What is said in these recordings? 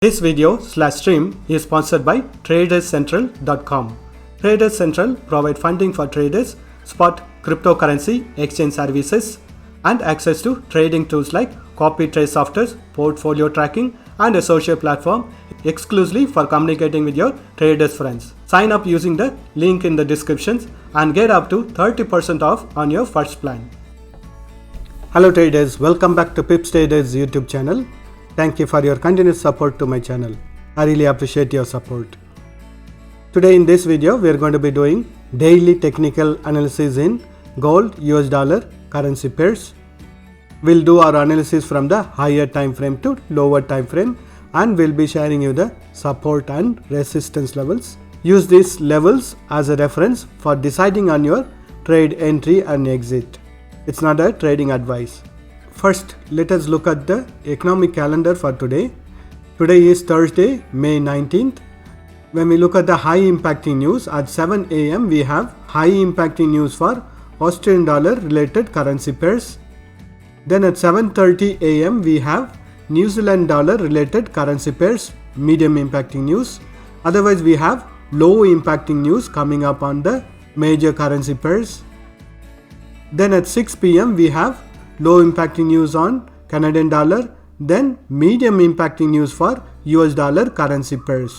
This video/stream is sponsored by TradersCentral.com. Traders Central provide funding for traders, spot cryptocurrency exchange services, and access to trading tools like copy trade software, portfolio tracking, and a social platform exclusively for communicating with your traders friends. Sign up using the link in the descriptions and get up to 30% off on your first plan. Hello traders, welcome back to Pips Traders YouTube channel. Thank you for your continuous support to my channel. I really appreciate your support. Today in this video, we are going to be doing daily technical analysis in gold, US dollar, currency pairs. We'll do our analysis from the higher time frame to lower time frame, and we'll be sharing you the support and resistance levels. Use these levels as a reference for deciding on your trade entry and exit. It's not a trading advice. First, let us look at the economic calendar for today. Today is Thursday, May 19th. When we look at the high impacting news, at 7 AM we have high impacting news for Australian dollar related currency pairs. Then at 7:30 AM we have New Zealand dollar related currency pairs, medium impacting news. Otherwise we have low impacting news coming up on the major currency pairs. Then at 6 PM we have low impacting news on Canadian dollar, then medium impacting news for US dollar currency pairs.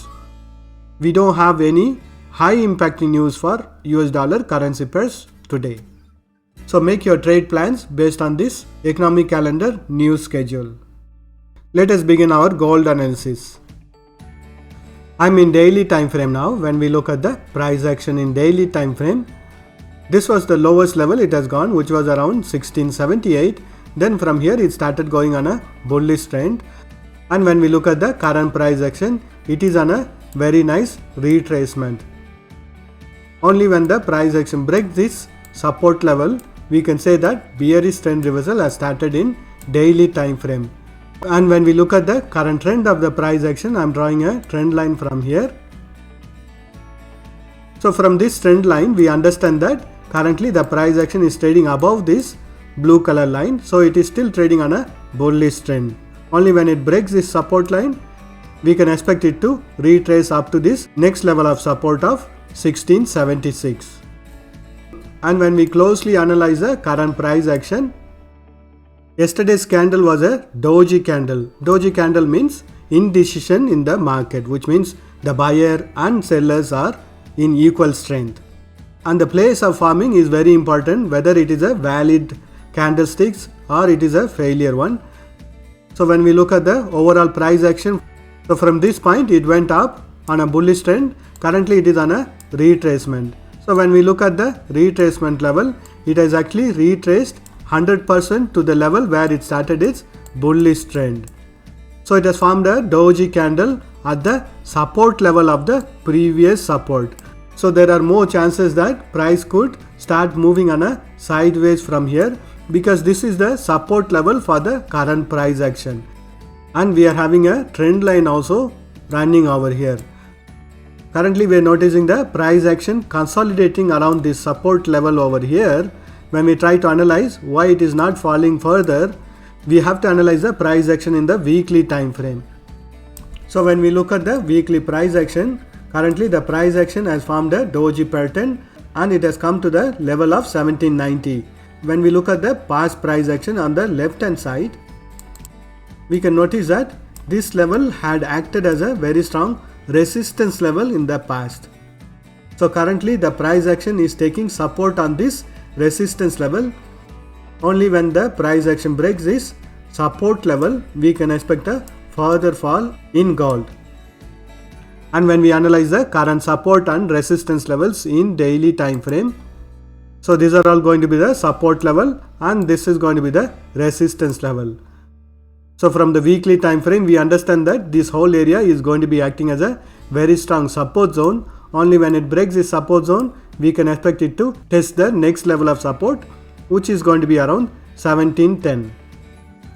We don't have any high impacting news for US dollar currency pairs today. So make your trade plans based on this economic calendar news schedule. Let us begin our gold analysis. I'm in daily time frame now. When we look at the price action in daily time frame, this was the lowest level it has gone, which was around 1678. Then from here it started going on a bullish trend. And when we look at the current price action, it is on a very nice retracement. Only when the price action breaks this support level, we can say that bearish trend reversal has started in daily time frame. And when we look at the current trend of the price action, I'm drawing a trend line from here. So from this trend line, we understand that currently the price action is trading above this blue color line, so it is still trading on a bullish trend. Only when it breaks this support line, we can expect it to retrace up to this next level of support of 1676. And when we closely analyze the current price action, yesterday's candle was a doji candle. Doji candle means indecision in the market, which means the buyer and sellers are in equal strength. And the place of forming is very important, whether it is a valid candlesticks or it is a failure one. So when we look at the overall price action, so from this point it went up on a bullish trend. Currently it is on a retracement. So when we look at the retracement level, it has actually retraced 100% to the level where it started its bullish trend. So it has formed a doji candle at the support level of the previous support. So there are more chances that price could start moving on a sideways from here, because this is the support level for the current price action. And we are having a trend line also running over here. Currently we are noticing the price action consolidating around this support level over here. When we try to analyze why it is not falling further, we have to analyze the price action in the weekly time frame. So when we look at the weekly price action, currently the price action has formed a doji pattern and it has come to the level of 1790. When we look at the past price action on the left hand side, we can notice that this level had acted as a very strong resistance level in the past. So currently the price action is taking support on this resistance level. Only when the price action breaks this support level, we can expect a further fall in gold. And when we analyze the current support and resistance levels in daily time frame, so these are all going to be the support level and this is going to be the resistance level. So from the weekly time frame, we understand that this whole area is going to be acting as a very strong support zone. Only when it breaks this support zone, we can expect it to test the next level of support, which is going to be around 1710.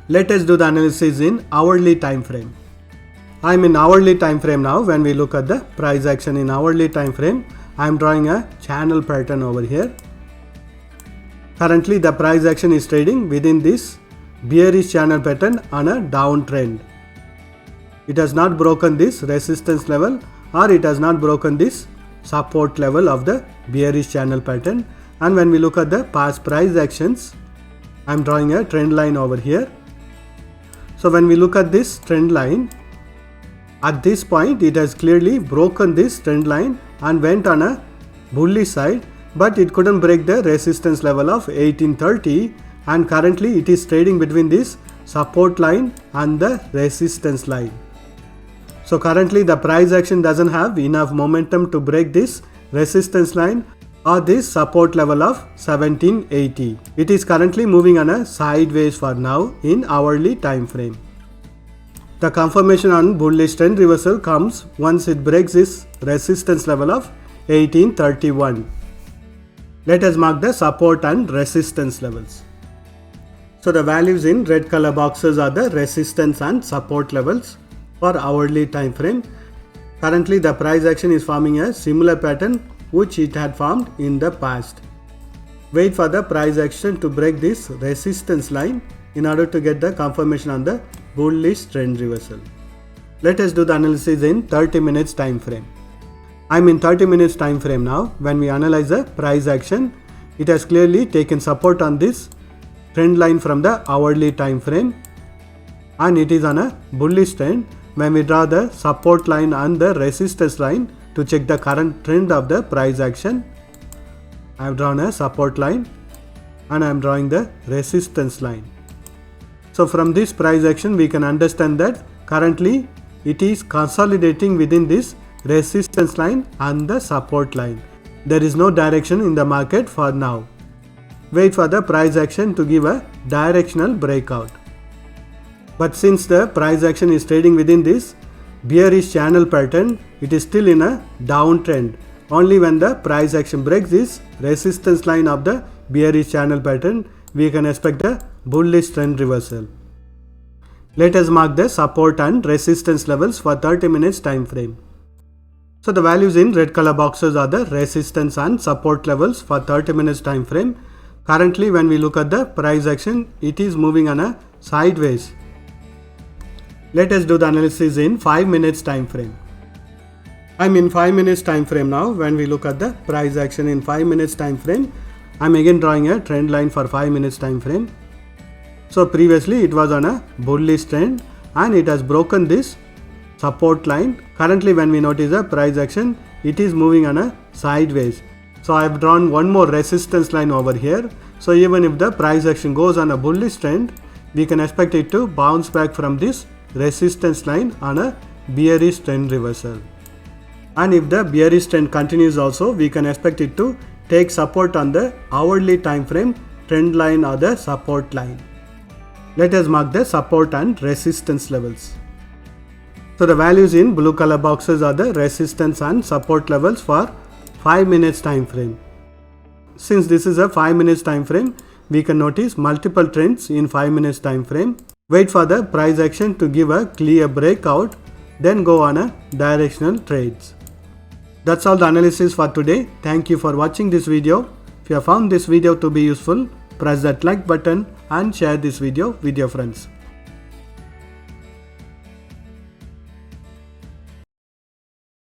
Let us do the analysis in hourly time frame. I am in hourly time frame now. When we look at the price action in hourly time frame, I am drawing a channel pattern over here. Currently the price action is trading within this bearish channel pattern on a downtrend. it has not broken this resistance level or it has not broken this support level of the bearish channel pattern. And when we look at the past price actions, I am drawing a trend line over here. So when we look at this trend line, at this point it has clearly broken this trend line and went on a bullish side, but it couldn't break the resistance level of 1830, and currently it is trading between this support line and the resistance line. So currently the price action doesn't have enough momentum to break this resistance line or this support level of 1780. It is currently moving on a sideways for now in hourly time frame. The confirmation on bullish trend reversal comes once it breaks this resistance level of 1831. Let us mark the support and resistance levels. So the values in red color boxes are the resistance and support levels for hourly time frame. Currently the price action is forming a similar pattern which it had formed in the past. Wait for the price action to break this resistance line in order to get the confirmation on the bullish trend reversal. Let us do the analysis in 30 minutes time frame. I am in 30 minutes time frame now. When we analyze the price action, it has clearly taken support on this trend line from the hourly time frame and it is on a bullish trend. When we draw the support line and the resistance line to check the current trend of the price action, I have drawn a support line and I am drawing the resistance line. So from this price action we can understand that currently it is consolidating within this resistance line and the support line. There is no direction in the market for now. Wait for the price action to give a directional breakout. But since the price action is trading within this bearish channel pattern, it is still in a downtrend. Only when the price action breaks this resistance line of the bearish channel pattern, we can expect a bullish trend reversal. Let us mark the support and resistance levels for 30 minutes time frame. So the values in red color boxes are the resistance and support levels for 30 minutes time frame. Currently when we look at the price action, it is moving on a sideways. Let us do the analysis in 5 minutes time frame. I am in 5 minutes time frame now. When we look at the price action in 5 minutes time frame, I am again drawing a trend line for 5 minutes time frame. So previously it was on a bullish trend and it has broken this support line. Currently when we notice the price action, it is moving on a sideways. So I have drawn one more resistance line over here. So even if the price action goes on a bullish trend, we can expect it to bounce back from this resistance line on a bearish trend reversal. And if the bearish trend continues also, we can expect it to take support on the hourly time frame trend line or the support line. Let us mark the support and resistance levels. So the values in blue color boxes are the resistance and support levels for 5 minutes time frame. Since this is a 5 minutes time frame, we can notice multiple trends in 5 minutes time frame. Wait for the price action to give a clear breakout, then go on a directional trades. That's all the analysis for today. Thank you for watching this video. If you have found this video to be useful, press that like button and share this video with your friends.